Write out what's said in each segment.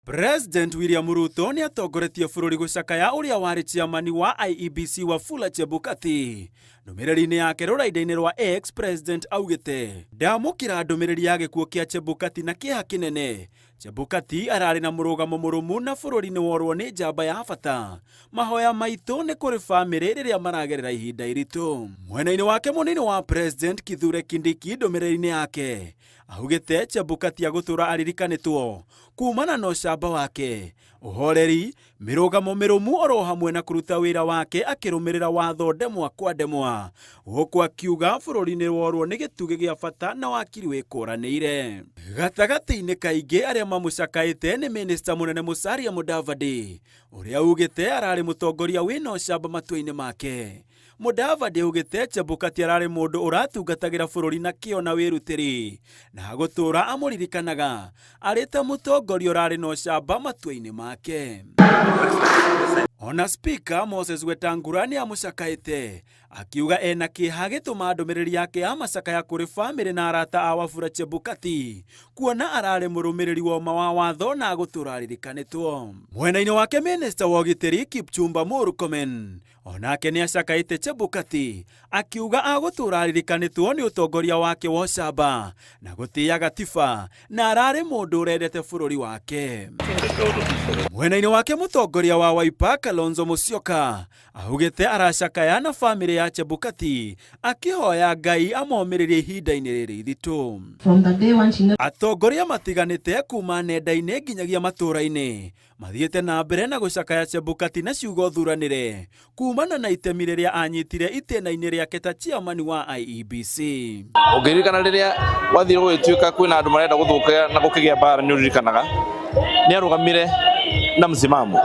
President William Ruto ni atongoretie bũrũri gũcakaya ũrĩa warĩ chairman wa IEBC Wafula Chebukati. Ndũmĩrĩri-inĩ yake rũrenda-inĩ rwa X, President augĩte ndamũkĩra ndũmĩrĩri ya gĩkuũ kĩa Chebukati na kĩeha kĩnene. Chebukati ararĩ na mũrũgamo mũrũmu na bũrũri nĩ worwo nĩ njamba ya bata. Mahoya maitũ nĩ kũrĩ bamĩrĩ rĩrĩa maragerera ihinda iritũ. Mwena-inĩ wake mũnini wa President Kithure Kindiki ndũmĩrĩri-inĩ yake augĩte Chebukati agũtũra aririkanĩtwo kumana na ũcamba wake, ũhoreri, mĩrũgamo mĩrũmu oro hamwe na kũruta wĩra wake akĩrũmĩrĩra watho ndemwa kwa ndemwa. Gũkũ akiuga bũrũri nĩ worwo nĩ gĩtugĩ gĩa bata na wakiri wĩkũranĩire. Gatagatĩ-inĩ kaingĩ arĩa mamũcakaĩte nĩ Minister mũnene Musalia Mudavadi, ũrĩa augĩte ararĩ mũtongoria wĩna ũcamba matua-inĩ make. Mudavadi augĩte Chebukati ararĩ mũndũ ũratungatagĩra bũrũri na kĩyo na wĩrutĩri, na gũtũra amũririkanaga arĩ ta mũtongoria ũrarĩ na ũcamba matua-inĩ make. Ona Speaker Moses Wetangula nĩ amũcakaĩte, akiuga ena kĩeha gĩtũma ndũmĩrĩri yake ya macakaya kũrĩ bamĩrĩ na arata a Wafula Chebukati, kuona ararĩ mũrũmĩrĩri woma wa watho na gũtũra aririkanĩtwo. Mwena-inĩ wake Minister wa ũgitĩri Kipchumba Murkomen onake nĩ acakaĩte Chebukati, akiuga agũtũra aririkanĩtwo nĩ ũtongoria wake wa ũcamba na gũtĩĩa gatiba na ararĩ mũndũ ũrendete bũrũri wake. Mwena-inĩ wake mũtongoria wa Wiper Kalonzo Musyoka augĩte aracakaya na bamĩrĩ ya Chebukati, akĩhoya Ngai amomĩrĩrie ihinda-inĩ rĩrĩ iritũ. Atongoria matiganĩte kuma nenda-inĩ nginyagia matũra-inĩ mathiĩte na mbere na gũcakaya Chebukati na ciugo thuranĩre kumana na itemi rĩrĩa anyitire itĩna-inĩ rĩake ta chairman wa IEBC. Ũngĩririkana rĩrĩa wathire gũgĩtuĩka kwĩna andũ marenda gũthũkia na gũkĩgĩa mbara, nĩ ũririkanaga nĩ arũgamire na msimamo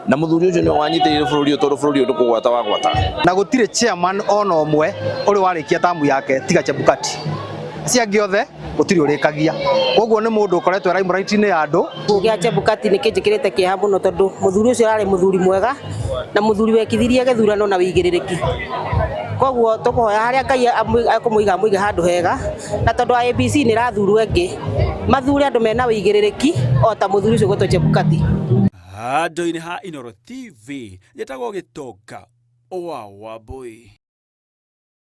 na mũthuri ũcio nĩ wanyitĩrĩire bũrũri ũyũ tondũ bũrũri ũyũ ndũkũgwata wagwata, na gũtirĩ chairman ona ũmwe ũrĩ warĩkia tamu yake tiga Chebukati. Acio angĩ othe gũtirĩ ũrĩkagia, koguo nĩ mũndũ ũkoretwo limelight-inĩ ya andũ. Gĩa Chebukati nĩ kĩnjĩkĩrĩte kĩeha mũno tondũ mũthuri ũcio ararĩ mũthuri mwega na mũthuri wekithirie gĩthurano na wĩigĩrĩrĩki. Koguo tũkũhoya harĩa Ngai akũmũiga mũige handũ hega, na tondũ IEBC nĩ ĩrathurwo ĩngĩ mathure andũ mena wĩigĩrĩrĩki o ta mũthuri ũcio gwĩtwo Chebukati. Handũ-inĩ ha Inooro TV njĩtagwo Gĩtonga wa Wambũi.